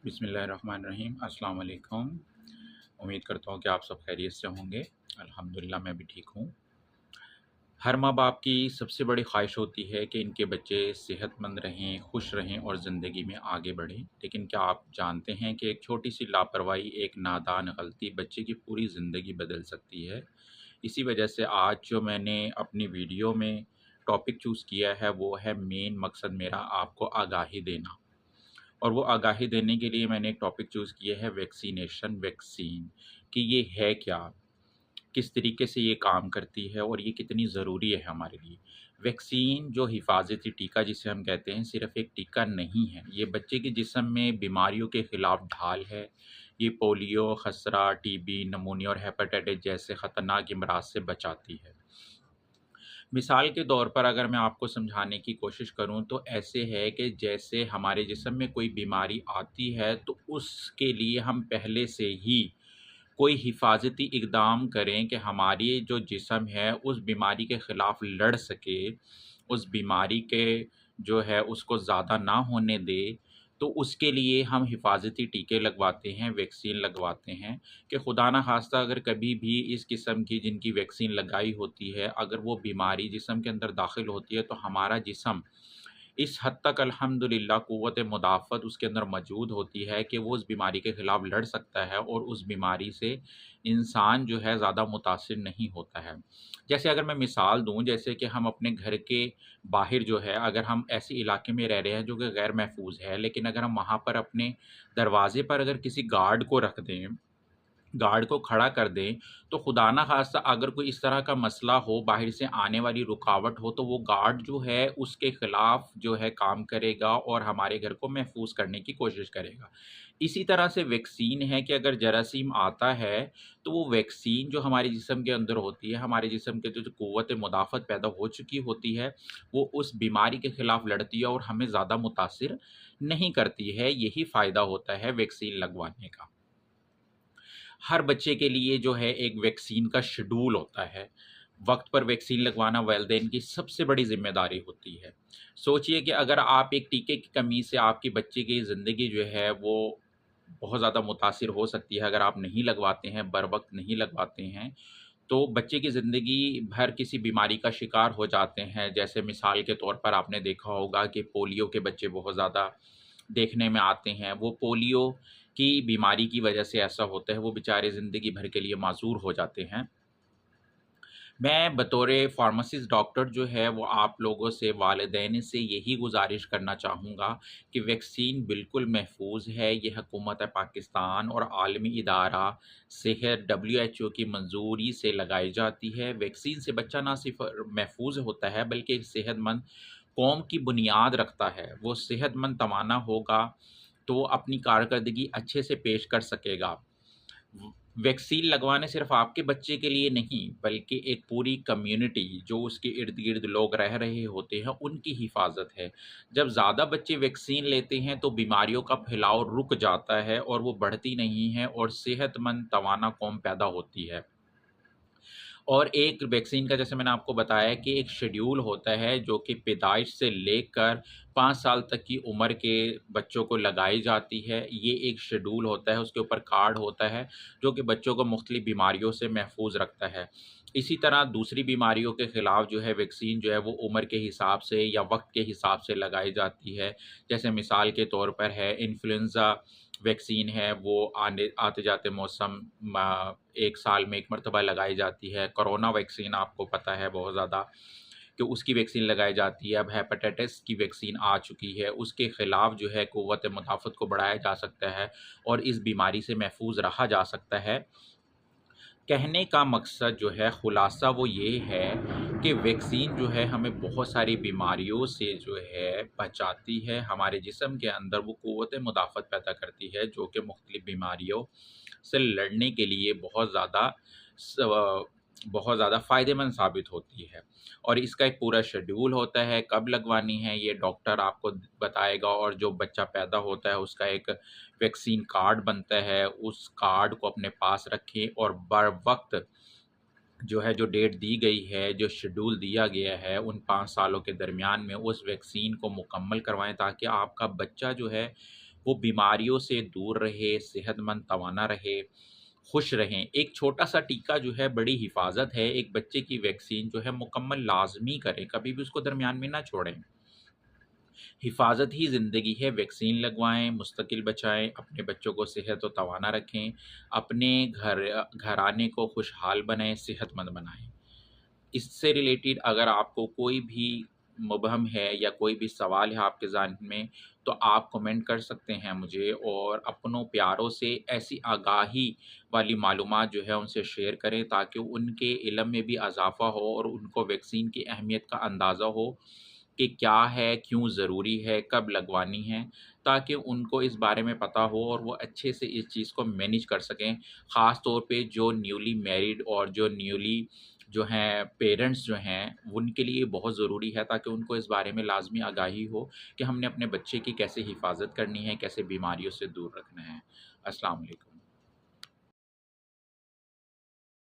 बिस्मिल्लाहिर्रहमानिर्रहीम अस्सलाम वालेकुम। उम्मीद करता हूँ कि आप सब खैरियत से होंगे। अल्हम्दुलिल्लाह मैं भी ठीक हूँ। हर माँ-बाप की सबसे बड़ी ख़्वाहिश होती है कि इनके बच्चे सेहतमंद रहें, खुश रहें और ज़िंदगी में आगे बढ़ें। लेकिन क्या आप जानते हैं कि एक छोटी-सी लापरवाही, एक नादान गलती बच्चे की पूरी ज़िंदगी बदल सकती है? इसी वजह से आज जो मैंने अपनी वीडियो में टॉपिक चूज़ किया है, वो है मेन मकसद मेरा आपको आगाही देना। और वो आगाही देने के लिए मैंने एक टॉपिक चूज़ किया है वैक्सीन कि ये है क्या? किस तरीके से ये काम करती है और ये कितनी ज़रूरी है हमारे लिए? वैक्सीन जो हिफ़ाज़ती टीका जिसे हम कहते हैं, सिर्फ़ एक टीका नहीं है। ये बच्चे के जिस्म में बीमारियों के ख़िलाफ़ ढाल है। ये पोलियो, खसरा, टीबी, निमोनिया और हेपेटाइटिस जैसे ख़तरनाक अमराज़ से बचाती है। मिसाल के तौर पर अगर मैं आपको समझाने की कोशिश करूँ तो ऐसे है कि जैसे हमारे जिस्म में कोई बीमारी आती है तो उसके लिए हम पहले से ही कोई हिफाजती इक़दाम करें कि हमारी जो जिस्म है उस बीमारी के ख़िलाफ़ लड़ सके, उस बीमारी के जो है उसको ज़्यादा ना होने दे, तो उसके लिए हम हिफाजती टीके लगवाते हैं, वैक्सीन लगवाते हैं कि खुदा ना ख़ास्ता अगर कभी भी इस किस्म की जिनकी वैक्सीन लगाई होती है, अगर वो बीमारी जिस्म के अंदर दाखिल होती है तो हमारा जिस्म इस हद तक अल्हम्दुलिल्लाह क़ुव्वत मुदाफ़त उसके अंदर मौजूद होती है कि वो उस बीमारी के ख़िलाफ़ लड़ सकता है और उस बीमारी से इंसान जो है ज़्यादा मुतासिर नहीं होता है। जैसे अगर मैं मिसाल दूँ, जैसे कि हम अपने घर के बाहर जो है अगर हम ऐसे इलाके में रह रहे हैं जो कि गैर महफूज़ है, लेकिन अगर हम वहाँ पर अपने दरवाज़े पर अगर किसी गार्ड को रख दें, गार्ड को खड़ा कर दें, तो खुदा ना ख़ास्ता अगर कोई इस तरह का मसला हो, बाहर से आने वाली रुकावट हो, तो वो गार्ड जो है उसके ख़िलाफ़ जो है काम करेगा और हमारे घर को महफूज़ करने की कोशिश करेगा। इसी तरह से वैक्सीन है कि अगर जरासीम आता है, तो वो वैक्सीन जो हमारे जिस्म के अंदर होती है, हमारे जिस्म के जो क़ुव्वत मुदाफ़त पैदा हो चुकी होती है, वो उस बीमारी के ख़िलाफ़ लड़ती है और हमें ज़्यादा मुतासिर नहीं करती है। यही फ़ायदा होता है वैक्सीन लगवाने का। हर बच्चे के लिए जो है एक वैक्सीन का शेड्यूल होता है। वक़्त पर वैक्सीन लगवाना वालिदैन की सबसे बड़ी ज़िम्मेदारी होती है। सोचिए कि अगर आप एक टीके की कमी से आपके बच्चे की ज़िंदगी जो है वो बहुत ज़्यादा मुतासिर हो सकती है अगर आप नहीं लगवाते हैं, बर वक़्त नहीं लगवाते हैं, तो बच्चे की ज़िंदगी भर किसी बीमारी का शिकार हो जाते हैं। जैसे मिसाल के तौर पर आपने देखा होगा कि पोलियो के बच्चे बहुत ज़्यादा देखने में आते हैं। वो पोलियो की बीमारी की वजह से ऐसा होता है, वो बेचारे ज़िंदगी भर के लिए माज़ूर हो जाते हैं। मैं बतौर फ़ार्मासिस्ट डॉक्टर जो है वो आप लोगों से, वालिदैन से यही गुज़ारिश करना चाहूँगा कि वैक्सीन बिल्कुल महफ़ूज़ है। ये हुकूमत पाकिस्तान और आलमी इदारा सेहत WHO की मंज़ूरी से लगाई जाती है। वैक्सीन से बच्चा ना सिर्फ़ महफ़ूज़ होता है बल्कि एक सेहतमंद कौम की बुनियाद रखता है। वो सेहतमंद तवाना होगा तो वो अपनी कारकर्दगी अच्छे से पेश कर सकेगा। व वैक्सीन लगवाने सिर्फ़ आपके बच्चे के लिए नहीं, बल्कि एक पूरी कम्युनिटी जो उसके इर्द-गिर्द लोग रह रहे होते हैं, उनकी हिफ़ाज़त है। जब ज़्यादा बच्चे वैक्सीन लेते हैं, तो बीमारियों का फैलाव रुक जाता है और वो बढ़ती नहीं है और सेहतमंद तवाना कौम पैदा होती है। और एक वैक्सीन का जैसे मैंने आपको बताया कि एक शेड्यूल होता है जो कि पैदाइश से लेकर 5 साल तक की उम्र के बच्चों को लगाई जाती है। ये एक शेड्यूल होता है, उसके ऊपर कार्ड होता है जो कि बच्चों को मुख्तलिफ बीमारियों से महफूज़ रखता है। इसी तरह दूसरी बीमारियों के ख़िलाफ़ जो है वैक्सीन जो है वो उम्र के हिसाब से या वक़्त के हिसाब से लगाई जाती है। जैसे मिसाल के तौर पर है इन्फ्लुएंज़ा वैक्सीन है, वो आने आते-जाते मौसम 1 साल में 1 मरतबा लगाई जाती है। कोरोना वैक्सीन आपको पता है बहुत ज़्यादा कि उसकी वैक्सीन लगाई जाती है। अब हेपेटाइटिस की वैक्सीन आ चुकी है, उसके ख़िलाफ़ जो है क़ुव्वत मुदाफ़त को बढ़ाया जा सकता है और इस बीमारी से महफूज़ रहा जा सकता है। कहने का मकसद जो है ख़ुलासा वो ये है कि वैक्सीन जो है हमें बहुत सारी बीमारियों से जो है बचाती है। हमारे जिस्म के अंदर वो क़ुव्वत मुदाफ़त पैदा करती है जो कि मुख्तलिफ़ बीमारियों से लड़ने के लिए बहुत ज़्यादा फ़ायदेमंद साबित होती है। और इसका एक पूरा शेड्यूल होता है, कब लगवानी है ये डॉक्टर आपको बताएगा और जो बच्चा पैदा होता है उसका एक वैक्सीन कार्ड बनता है, उस कार्ड को अपने पास रखें और बर वक़्त जो है, जो डेट दी गई है, जो शेड्यूल दिया गया है, उन 5 सालों के दरमियान में उस वैक्सीन को मुकम्मल करवाएँ ताकि आपका बच्चा जो है वो बीमारियों से दूर रहे, सेहतमंद तवाना रहे, खुश रहें। एक छोटा-सा टीका जो है बड़ी हिफ़ाज़त है, एक बच्चे की वैक्सीन जो है मुकम्मल लाज़मी करें, कभी भी उसको दरमियान में ना छोड़ें। हिफ़ाज़त ही ज़िंदगी है, वैक्सीन लगवाएँ, मुस्तकिल बचाएँ, अपने बच्चों को सेहत और तवाना रखें, अपने घराने को खुशहाल बनाएँ, सेहतमंद बनाएँ। इससे रिलेटेड अगर आपको कोई भी मुबहम है या कोई भी सवाल है आपके ज़हन में, तो आप कमेंट कर सकते हैं मुझे और अपनों प्यारों से ऐसी आगाही वाली मालूमात जो है उनसे शेयर करें ताकि उनके इल्म में भी इज़ाफ़ा हो और उनको वैक्सीन की अहमियत का अंदाज़ा हो कि क्या है, क्यों ज़रूरी है, कब लगवानी है, ताकि उनको इस बारे में पता हो और वो अच्छे से इस चीज़ को मैनेज कर सकें। ख़ास तौर पे जो न्यूली मैरिड और जो न्यूली जो हैं पेरेंट्स जो हैं, उनके लिए बहुत ज़रूरी है ताकि उनको इस बारे में लाज़मी आगाही हो कि हमने अपने बच्चे की कैसे हिफ़ाज़त करनी है, कैसे बीमारियों से दूर रखना है। अस्सलाम वालेकुम।